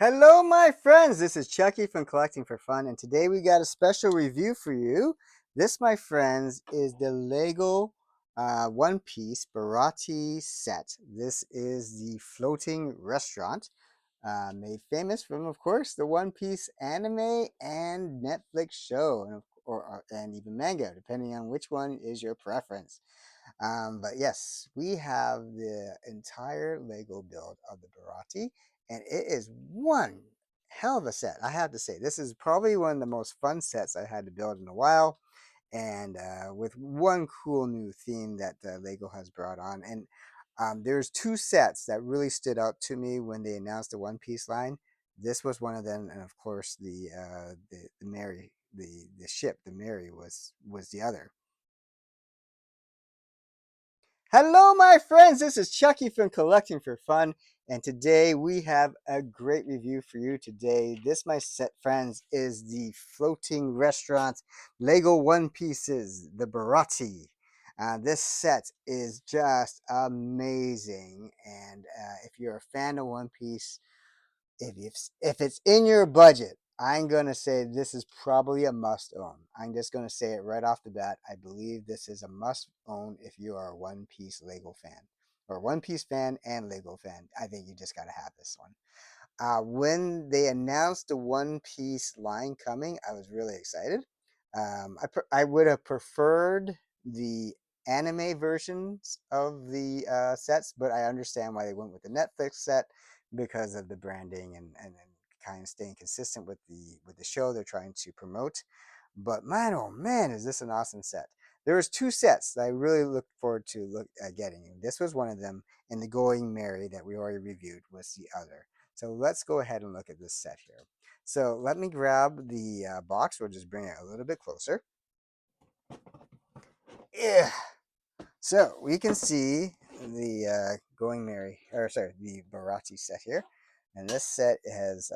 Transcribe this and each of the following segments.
Hello, my friends. This is Chucky from Collecting for Fun, and today we got a special review for you. This, my friends, is the Lego One Piece Baratie set. This is the floating restaurant made famous from, of course, the One Piece anime and Netflix show, and even manga, depending on which one is your preference. But yes, we have the entire Lego build of the Baratie, and it is one hell of a set. I have to say, this is probably one of the most fun sets I had to build in a while, and with one cool new theme that Lego has brought on. And there's two sets that really stood out to me when they announced the One Piece line. This was one of them, and of course, the Mary, the ship, the Mary was the other. Hello, my friends. This is Chucky from Collecting for Fun, and today we have a great review for you. Today, this, my set friends, is the floating restaurant Lego One Pieces, the Baratie. This set is just amazing, and if you're a fan of One Piece, if it's in your budget, I'm gonna say this is probably a must own. I'm just gonna say it right off the bat. I believe this is a must own if you are a One Piece Lego fan or One Piece fan and Lego fan. I think you just gotta have this one. When they announced the One Piece line coming, I was really excited. I would have preferred the anime versions of the sets, but I understand why they went with the Netflix set because of the branding and kind of staying consistent with the show they're trying to promote. But man, oh man, is this an awesome set! There was two sets that I really looked forward to getting. This was one of them, and the Going Merry that we already reviewed was the other. So let's go ahead and look at this set here. So let me grab the box. We'll just bring it a little bit closer. Yeah. So we can see the Going Merry, or sorry, the Baratie set here. And this set is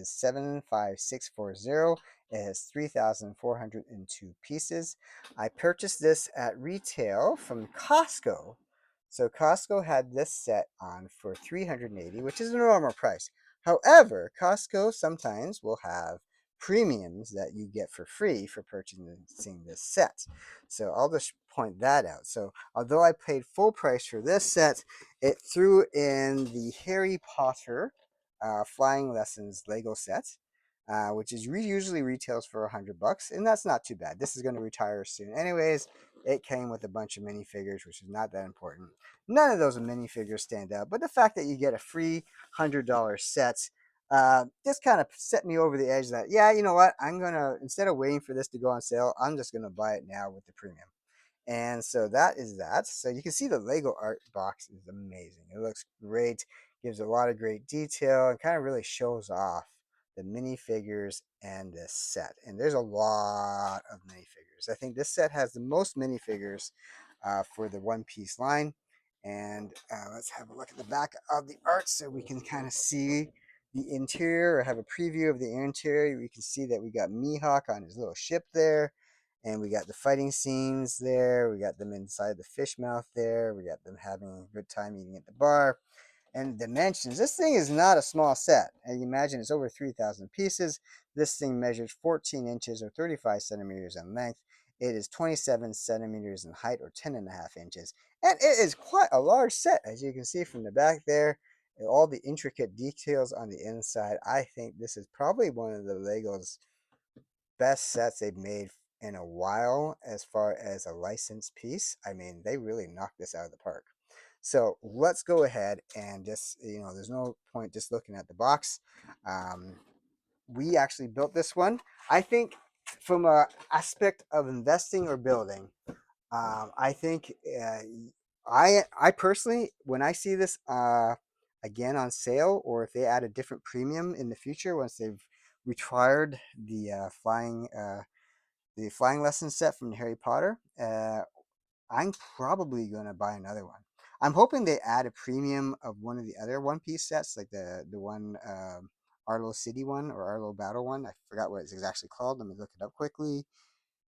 75640. It has 3,402 pieces. I purchased this at retail from Costco. So Costco had this set on for 380, which is a normal price. However, Costco sometimes will have premiums that you get for free for purchasing this set. So I'll just point that out. So although I paid full price for this set, it threw in the Harry Potter Flying Lessons Lego set, which is usually retails for $100, and that's not too bad. This is going to retire soon, anyways. It came with a bunch of minifigures, which is not that important. None of those minifigures stand out, but the fact that you get a free $100 set just kind of set me over the edge that, yeah, you know what, I'm gonna, instead of waiting for this to go on sale, I'm just gonna buy it now with the premium. And so that is that. So you can see the Lego art box is amazing. It looks great, gives a lot of great detail, and kind of really shows off the minifigures and this set. And there's a lot of minifigures. I think this set has the most minifigures for the One Piece line. And let's have a look at the back of the art so we can kind of see the interior or have a preview of the interior. We can see that we got Mihawk on his little ship there, and we got the fighting scenes there. We got them inside the fish mouth there. We got them having a good time eating at the bar. And dimensions. This thing is not a small set. As you imagine, it's over 3,000 pieces. This thing measures 14 inches or 35 centimeters in length. It is 27 centimeters in height or 10 and a half inches. And it is quite a large set, as you can see from the back there. And all the intricate details on the inside. I think this is probably one of the Lego's best sets they've made in a while as far as a licensed piece. I mean, they really knocked this out of the park. So let's go ahead and just, there's no point just looking at the box. Um, we actually built this one. I think from a aspect of investing or building, I think I personally, when I see this again on sale, or if they add a different premium in the future once they've retired the flying lesson set from Harry Potter, I'm probably gonna buy another one. I'm hoping they add a premium of one of the other One Piece sets, like the one Arlo City one or Arlo Battle one. I forgot what it's actually called. Let me look it up quickly.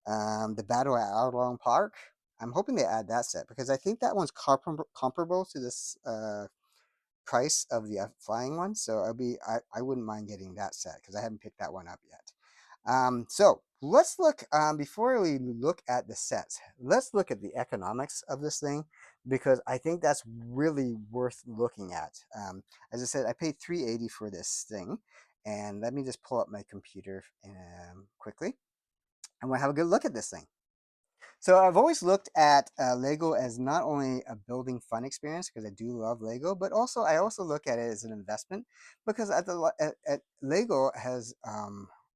The Battle at Arlong Park. I'm hoping they add that set because I think that one's comparable to this price of the flying one, so I wouldn't mind getting that set because I haven't picked that one up yet. So let's look, before we look at the sets, let's look at the economics of this thing because I think that's really worth looking at. As I said, I paid $380 for this thing, and let me just pull up my computer quickly, and we'll have a good look at this thing. So I've always looked at Lego as not only a building fun experience because I do love Lego, but also I also look at it as an investment because Lego has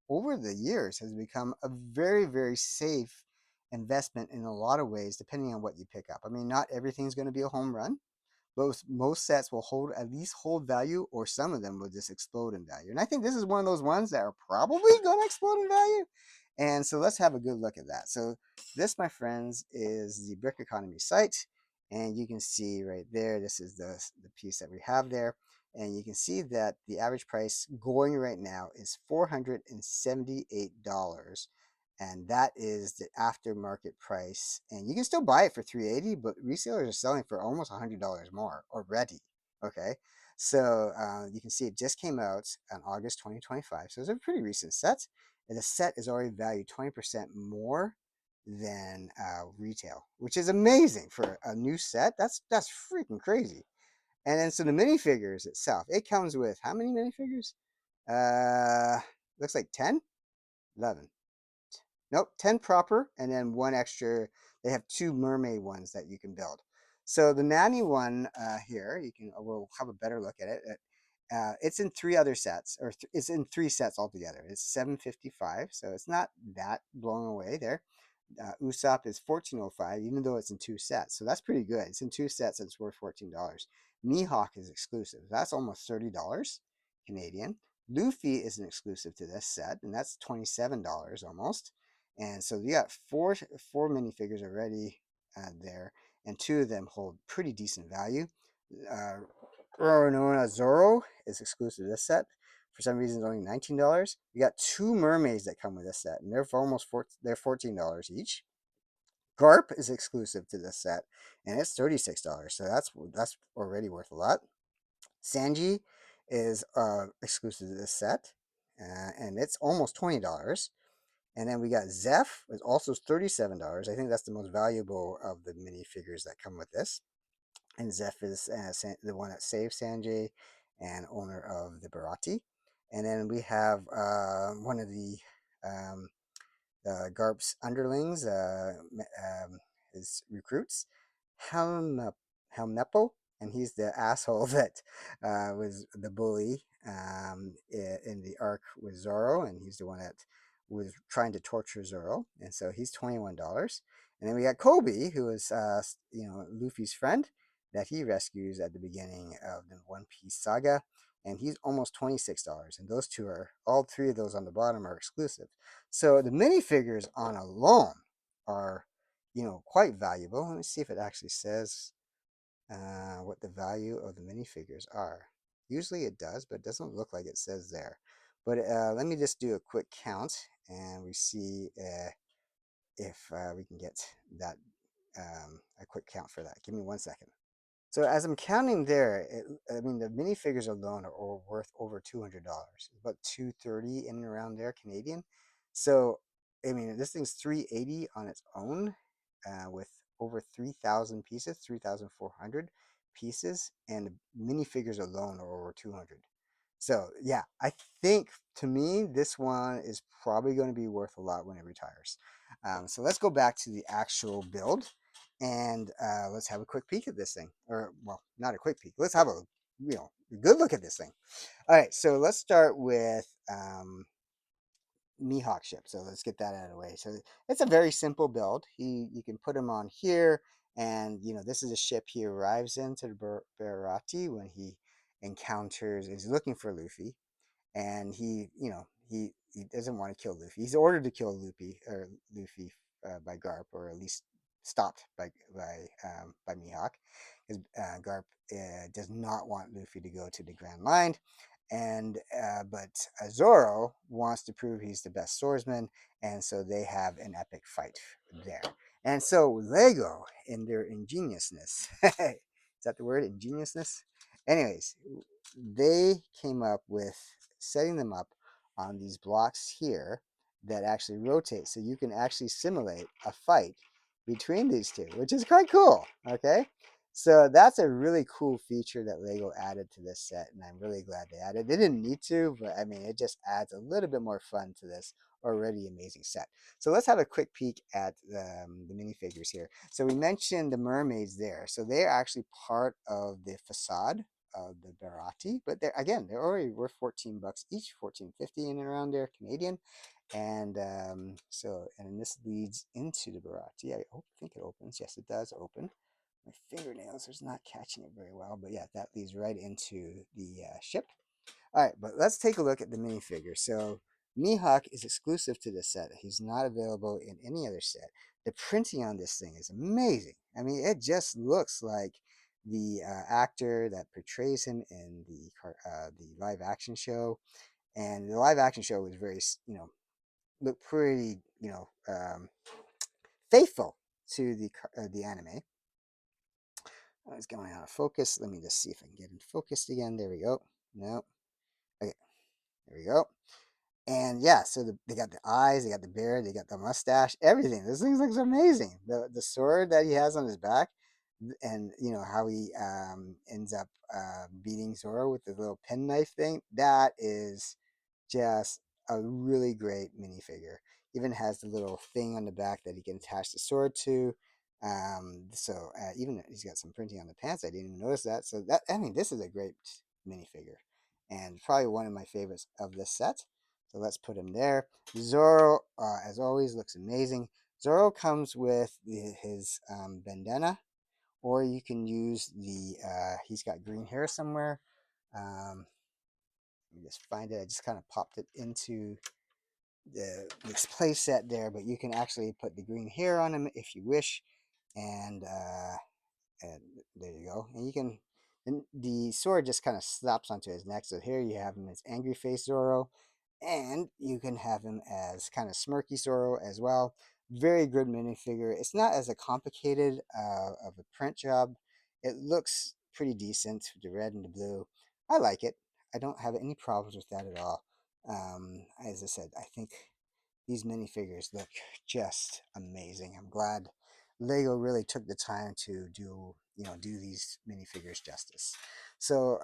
over the years has become a very safe investment in a lot of ways, depending on what you pick up. I mean, not everything's going to be a home run. Most sets will hold at least hold value, or some of them will just explode in value. And I think this is one of those ones that are probably going to explode in value. And so let's have a good look at that. So this, my friends, is the Brick Economy site. And you can see right there, this is the piece that we have there. And you can see that the average price going right now is $478. And that is the aftermarket price. And you can still buy it for $380, but resellers are selling for almost $100 more already. Okay. So you can see it just came out on August 2025. So it's a pretty recent set. And the set is already valued 20% more than retail, which is amazing for a new set. That's freaking crazy. And then so the minifigures itself, it comes with how many minifigures? Uh, looks like 10, 11. Nope, 10 proper, and then one extra. They have two mermaid ones that you can build. So the nanny one here, you can we'll have a better look at it. It's in three other sets, or it's in three sets altogether. It's 755, so it's not that blown away there. Usopp is 1405, even though it's in two sets. So that's pretty good. It's in two sets and it's worth $14. Mihawk is exclusive. That's almost $30 Canadian. Luffy is an exclusive to this set, and that's $27 almost. And so you got four minifigures already there, and two of them hold pretty decent value. Uh, Oronoa Zoro is exclusive to this set. For some reason, it's only $19. You got two mermaids that come with this set, and they're for they're $14 each. Garp is exclusive to this set, and it's $36. So that's already worth a lot. Sanji is exclusive to this set, and it's almost $20. And then we got Zeph, is also $37. I think that's the most valuable of the minifigures that come with this. And Zeph is the one that saved Sanjay and owner of the Baratie. And then we have one of the um, Garp's underlings, his recruits, Helm Helmnepo, and he's the asshole that was the bully in the arc with Zoro, and he's the one that was trying to torture Zoro, and so he's $21. And then we got Kobe, who is Luffy's friend that he rescues at the beginning of the One Piece saga, and he's almost $26. And those two are all three of those on the bottom are exclusive. So the minifigures on alone are, quite valuable. Let me see if it actually says what the value of the minifigures are. Usually it does, but it doesn't look like it says there. But let me just do a quick count, and we see if we can get that a quick count for that. Give me 1 second. So as I'm counting there, I mean the minifigures alone are worth over $200, about 230 in and around there Canadian. So I mean this thing's 380 on its own, with over 3,000 pieces, 3,400 pieces, and the minifigures alone are over 200. So yeah, I think to me this one is probably going to be worth a lot when it retires. So let's go back to the actual build, and let's have a quick peek at this thing. Or well, not a quick peek. Let's have a good look at this thing. All right, so let's start with Mihawk ship. So let's get that out of the way. So it's a very simple build. You can put him on here, and this is a ship he arrives into the Baratie when he is looking for Luffy, and he doesn't want to kill Luffy. He's ordered to kill Luffy by Garp, or at least stopped by Mihawk, because Garp does not want Luffy to go to the Grand Line, and but Zoro wants to prove he's the best swordsman, and so they have an epic fight there. And so Lego, in their ingeniousness, is that the word, ingeniousness? Anyways, they came up with setting them up on these blocks here that actually rotate, so you can actually simulate a fight between these two, which is quite cool. Okay, so that's a really cool feature that Lego added to this set, and I'm really glad they added. They didn't need to, but I mean, it just adds a little bit more fun to this already amazing set. So let's have a quick peek at the minifigures here. So we mentioned the mermaids there. So they're actually part of the facade of the Baratie, but they're already worth 14 bucks each, 14.50 in and around there Canadian. And and this leads into the Baratie. Think it opens. Yes, it does open. My fingernails is not catching it very well, but yeah, that leads right into the ship. All right, but let's take a look at the minifigure. So Mihawk is exclusive to this set. He's not available in any other set. The printing on this thing is amazing. I mean, it just looks like the actor that portrays him in the live action show. And the live action show was very, looked pretty, faithful to the anime. Oh, it's going out of focus. Let me just see if I can get it focused again. There we go. No. Okay. There we go. And yeah, so they got the eyes, they got the beard, they got the mustache, everything. This thing looks amazing. The sword that he has on his back, and you know how he ends up beating Zoro with the little penknife thing. That is just a really great minifigure. Even has the little thing on the back that he can attach the sword to. Even he's got some printing on the pants. I didn't even notice that. So that, I mean, this is a great minifigure, and probably one of my favorites of this set. So let's put him there. Zoro, as always, looks amazing. Zoro comes with his bandana, or you can use he's got green hair somewhere. Um, Let me just find it. I just kind of popped it into this play set there, but you can actually put the green hair on him if you wish. And and there you go. And you can, and the sword just kind of slaps onto his neck. So here you have him as angry face Zoro, and you can have him as kind of smirky Zoro as well. Very good minifigure. It's not as a complicated of a print job. It looks pretty decent with the red and the blue. I like it. I don't have any problems with that at all. As I said, I think these minifigures look just amazing. I'm glad Lego really took the time to do these minifigures justice. So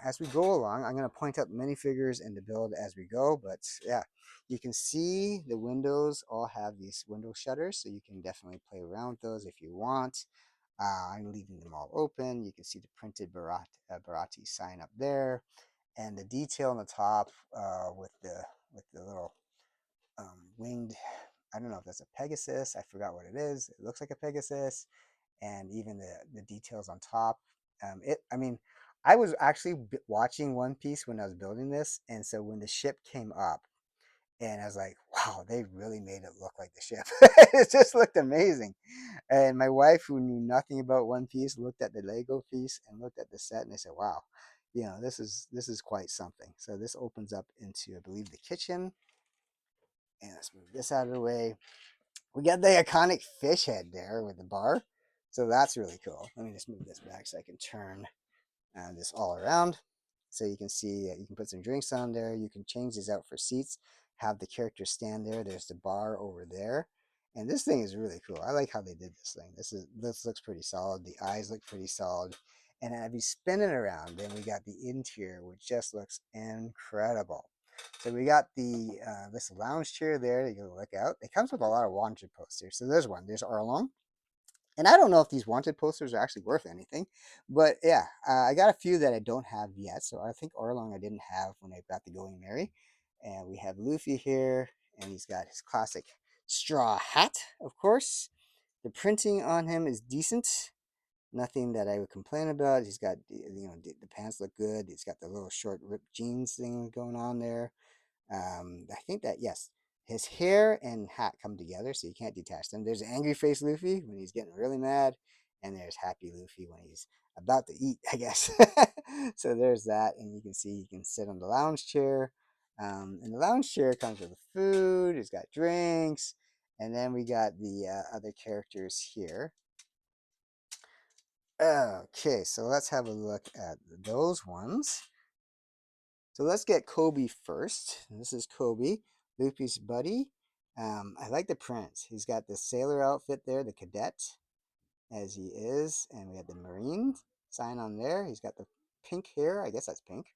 as we go along, I'm going to point out minifigures and the build as we go. But yeah, you can see the windows all have these window shutters, so you can definitely play around with those if you want. I'm leaving them all open. You can see the printed Baratie sign up there, and the detail on the top with the little winged. I don't know if that's a Pegasus. I forgot what it is. It looks like a Pegasus, and even the details on top. I mean, I was actually watching One Piece when I was building this, and so when the ship came up, and I was like, wow, they really made it look like the ship. It just looked amazing. And my wife, who knew nothing about One Piece, looked at the Lego piece and looked at the set, and they said, wow, this is quite something. So this opens up into, I believe, the kitchen. And let's move this out of the way. We got the iconic fish head there with the bar. So that's really cool. Let me just move this back so I can turn this all around. So you can see, you can put some drinks on there. You can change these out for seats, have the characters stand there. There's the bar over there. And this thing is really cool. I like how they did this thing. This looks pretty solid. The eyes look pretty solid. And as you spin it around, then we got the interior, which just looks incredible. So we got this lounge chair there that you can look out. It comes with a lot of wanted posters. So there's one. There's Arlong. And I don't know if these wanted posters are actually worth anything, but yeah, I got a few that I don't have yet. So I think Arlong I didn't have when I got the Going Merry. And we have Luffy here, and he's got his classic straw hat, of course. The printing on him is decent. Nothing that I would complain about. He's got, the pants look good. He's got the little short ripped jeans thing going on there. I think that, yes, his hair and hat come together, so you can't detach them. There's angry face Luffy when he's getting really mad, and there's happy Luffy when he's about to eat, I guess. So there's that, and you can see you can sit on the lounge chair. And the lounge chair comes with food. It's got drinks, and then we got the other characters here. Okay, so let's have a look at those ones. So let's get Kobe first. This is Kobe, Luffy's buddy. I like the print. He's got the sailor outfit there, the cadet, as he is, and we have the Marine sign on there. He's got the pink hair. I guess that's pink.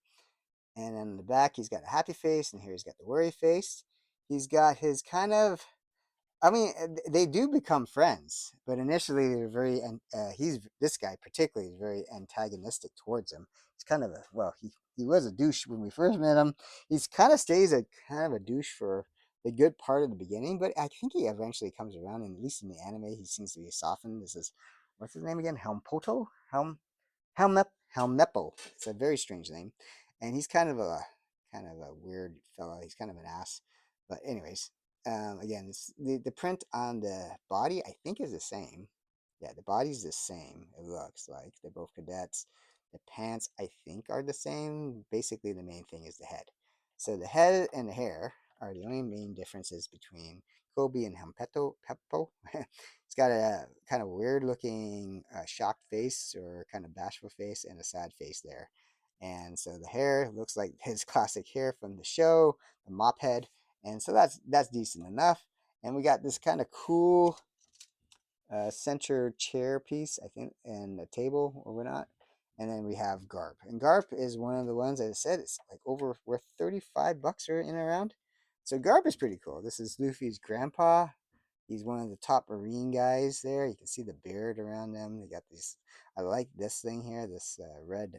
And then in the back, he's got a happy face, and here he's got the worry face. He's got his kind of, I mean, they do become friends, but initially they're very, he's, this guy particularly is very antagonistic towards him. He's kind of a, well, he was a douche when we first met him. He's kind of stays a kind of a douche for the good part of the beginning, but I think he eventually comes around, and at least in the anime, he seems to be softened. This is, what's his name again? Helmpoto? Helmepo. It's a very strange name, and he's kind of a weird fellow. He's kind of an ass, but anyways, again, the print on the body I think is the same. Yeah, the body's the same. It looks like they're both cadets. The pants I think are the same. Basically, the main thing is the head. So the head and the hair are the only main differences between Kobe and Hempeto Peppo. It's got a kind of weird looking shocked face or kind of bashful face and a sad face there. And so the hair looks like his classic hair from the show, the mop head. And so that's decent enough. And we got this kind of cool center chair piece, I think, and a table or whatnot. And then we have Garp. And Garp is one of the ones that I said it's like over worth 35 bucks or in and around. So Garp is pretty cool. This is Luffy's grandpa. He's one of the top marine guys there. You can see the beard around them. They got these. I like this thing here, this red,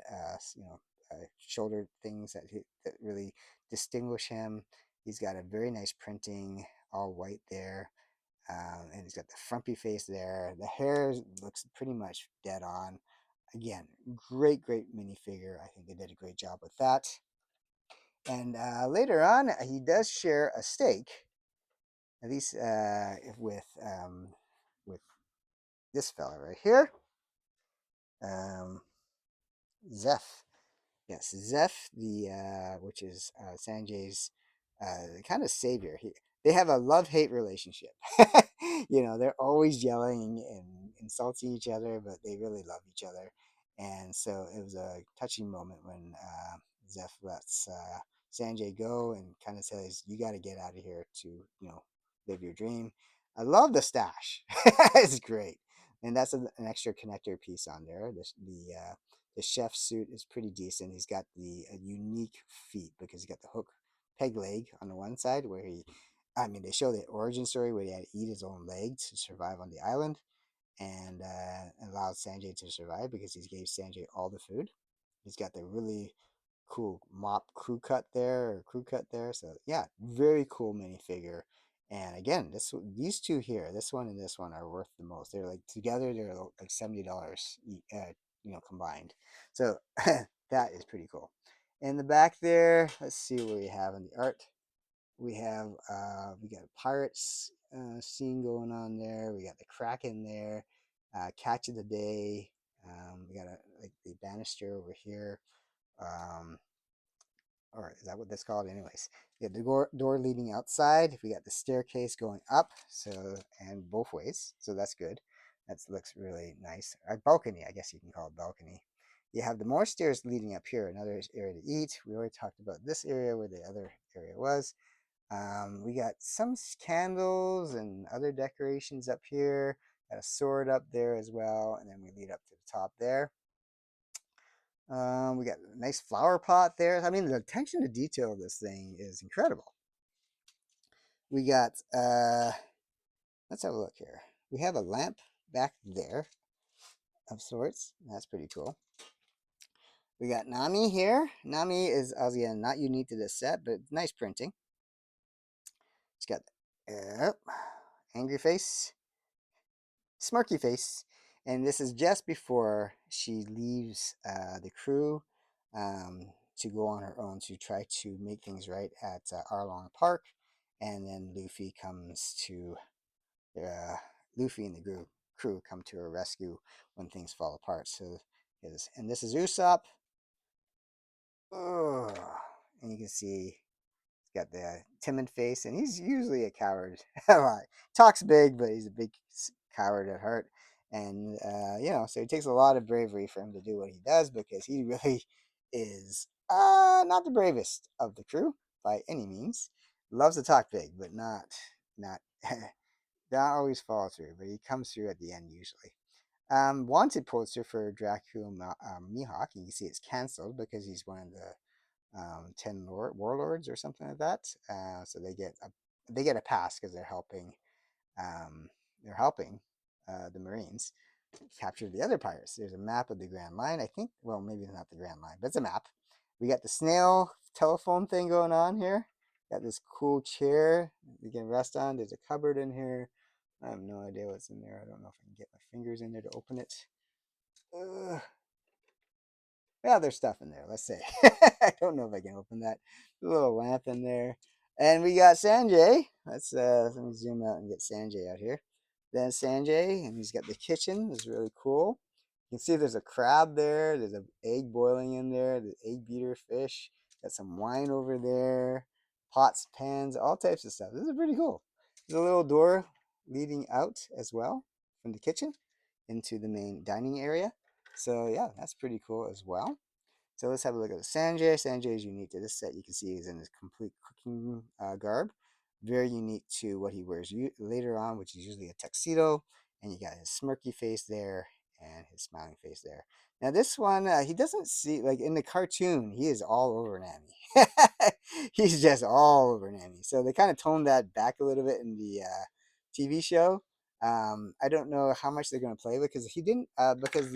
shoulder things that really distinguish him. He's got a very nice printing, all white there, and he's got the frumpy face there. The hair looks pretty much dead on. Again, great minifigure. I think they did a great job with that. And later on, he does share a stake, at least with this fella right here, um, Zeph. Yes, Zeph, the which is Sanjay's kind of savior. They have a love-hate relationship. They're always yelling and insulting each other, but they really love each other. And so it was a touching moment when Zeph lets Sanjay go and kind of says, "You got to get out of here to live your dream." I love the stash. It's great, and that's an extra connector piece on there. The chef suit is pretty decent. He's got the unique feet because he's got the hook peg leg on the one side where I mean, they show the origin story where he had to eat his own leg to survive on the island and allowed Sanjay to survive because he gave Sanjay all the food. He's got the really cool mop crew cut there. So yeah, very cool minifigure. And again, these two here, this one and this one are worth the most. They're like together, they're like $70, combined. So that is pretty cool. In the back there, let's see what we have in the art. We got a pirates scene going on there. We got the Kraken there, catch of the day. We got like the banister over here. Um, or is that what that's called? Anyways, we got the door leading outside. We got the staircase going up, so and both ways, so that's good. That looks really nice. A balcony, I guess you can call it balcony. You have the more stairs leading up here, another area to eat. We already talked about this area where the other area was. We got some candles and other decorations up here. Got a sword up there as well, and then we lead up to the top there. We got a nice flower pot there. I mean, the attention to detail of this thing is incredible. We got, let's have a look here. We have a lamp back there of sorts. That's pretty cool. We got Nami here. Nami is, again, not unique to this set, but nice printing. She's got angry face, smirky face. And this is just before she leaves the crew to go on her own to try to make things right at Arlong Park. And then Luffy and the crew come to her rescue when things fall apart. And this is Usopp. Oh, and you can see he's got the timid face, and he's usually a coward. Talks big, but he's a big coward at heart. And so it takes a lot of bravery for him to do what he does because he really is not the bravest of the crew by any means. Loves to talk big, but not not always follow through. But he comes through at the end usually. Wanted poster for Dracula Mihawk. You can see it's canceled because he's one of the 10 warlords or something like that. So they get a pass because um, they're helping the Marines capture the other pirates. There's a map of the Grand Line, I think. Well, maybe not the Grand Line, but it's a map. We got the snail telephone thing going on here. Got this cool chair you can rest on. There's a cupboard in here. I have no idea what's in there. I don't know if I can get my fingers in there to open it. Ugh. Yeah, there's stuff in there. Let's say. I don't know if I can open that. A little lamp in there. And we got Sanjay. Let me zoom out and get Sanjay out here. Then Sanjay, and he's got the kitchen. It's really cool. You can see there's a crab there. There's an egg boiling in there. The egg beater fish. Got some wine over there. Pots, pans, all types of stuff. This is pretty cool. There's a little door leading out as well from the kitchen into the main dining area. So yeah, that's pretty cool as well. So let's have a look at the Sanjay. Sanjay is unique to this set. You can see he's in his complete cooking garb. Very unique to what he wears later on, which is usually a tuxedo. And you got his smirky face there and his smiling face there. Now this one, he doesn't see, like in the cartoon, he is all over Nami. He's just all over Nami. So they kind of toned that back a little bit in the TV show. I don't know how much they're going to play because he didn't, because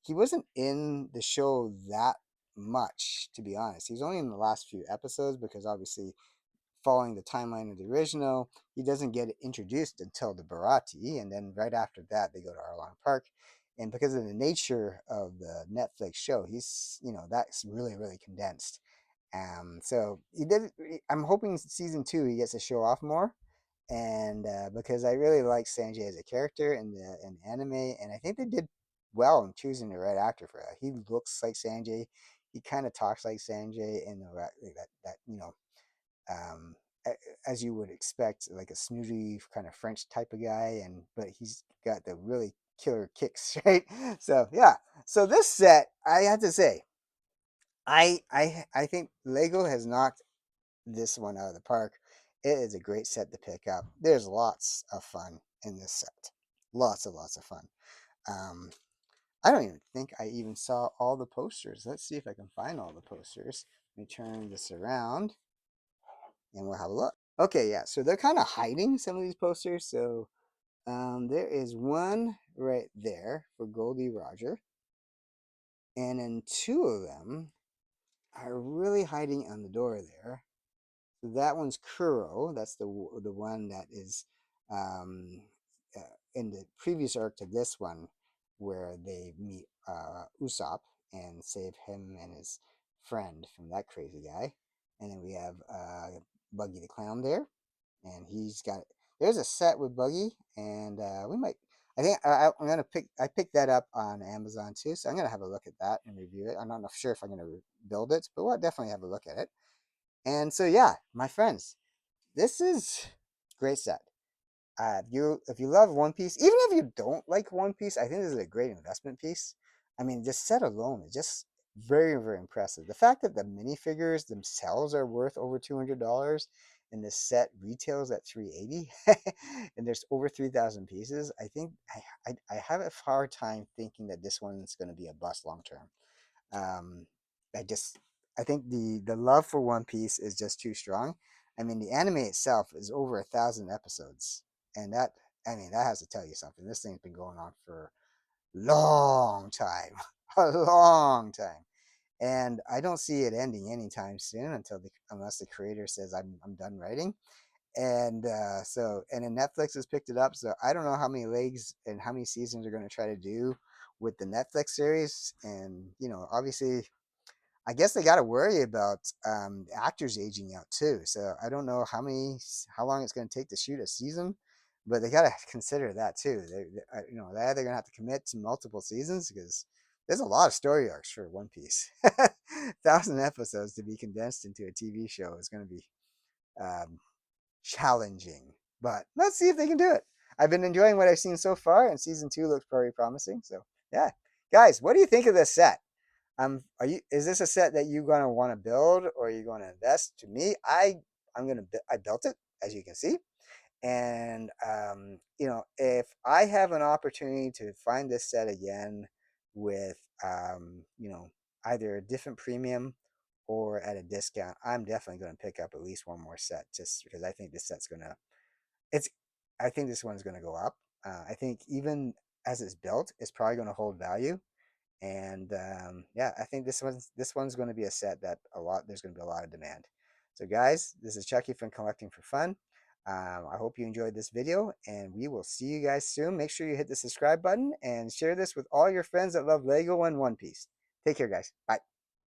he wasn't in the show that much, to be honest. He was only in the last few episodes because obviously following the timeline of the original, he doesn't get introduced until the Baratie, and then right after that they go to Arlong Park. And because of the nature of the Netflix show, that's really really condensed. So he did. I'm hoping season two he gets to show off more, and because I really like Sanjay as a character in anime, and I think they did well in choosing the right actor for that. He looks like Sanjay. He kind of talks like Sanjay, and um, as you would expect, like a snooty kind of French type of guy, but he's got the really killer kicks, right? So yeah. So this set, I have to say, I think Lego has knocked this one out of the park. It is a great set to pick up. There's lots of fun in this set. Lots of fun. Um, I don't even think I even saw all the posters. Let's see if I can find all the posters. Let me turn this around and we'll have a look. Okay, yeah, so they're kind of hiding some of these posters. So there is one right there for Goldie Roger, and then two of them are really hiding on the door there. So that one's Kuro. That's the one that is um, uh, in the previous arc to this one, where they meet Usopp and save him and his friend from that crazy guy. And then we have Buggy the Clown there, and he's got. There's a set with Buggy, and we might. I think I'm gonna pick. I picked that up on Amazon too, so I'm gonna have a look at that and review it. I'm not sure if I'm gonna build it, but we'll definitely have a look at it. And so yeah, my friends, this is great set. If you love One Piece, even if you don't like One Piece, I think this is a great investment piece. I mean, this set alone is just very very impressive. The fact that the minifigures themselves are worth over $200 and this set retails at 380 and there's over 3,000 pieces, I think I have a hard time thinking that this one's going to be a bust long term. Um, I just I think the love for One Piece is just too strong. I mean, the anime itself is over 1,000 episodes, and that has to tell you something. This thing's been going on for a long time, a long time, and I don't see it ending anytime soon unless the creator says I'm done writing. And then Netflix has picked it up. So I don't know how many legs and how many seasons they're going to try to do with the Netflix series. And obviously, I guess they got to worry about actors aging out too. So I don't know how long it's going to take to shoot a season, but they got to consider that too. They're either going to have to commit to multiple seasons because there's a lot of story arcs for One Piece. 1,000 episodes to be condensed into a TV show is going to be um, challenging, but let's see if they can do it. I've been enjoying what I've seen so far, and season two looks very promising. So yeah, guys, what do you think of this set? Are you? Is this a set that you're gonna want to build, or are you gonna invest? To me, I built it, as you can see, and if I have an opportunity to find this set again with either a different premium or at a discount, I'm definitely going to pick up at least one more set just because I think this set's gonna it's I think this one's going to go up. I think even as it's built, it's probably going to hold value. And yeah, I think this one's going to be a set that there's going to be a lot of demand. So guys, this is Chucky from Collecting for Fun. I hope you enjoyed this video, and we will see you guys soon. Make sure you hit the subscribe button and share this with all your friends that love Lego and One Piece. Take care, guys. Bye.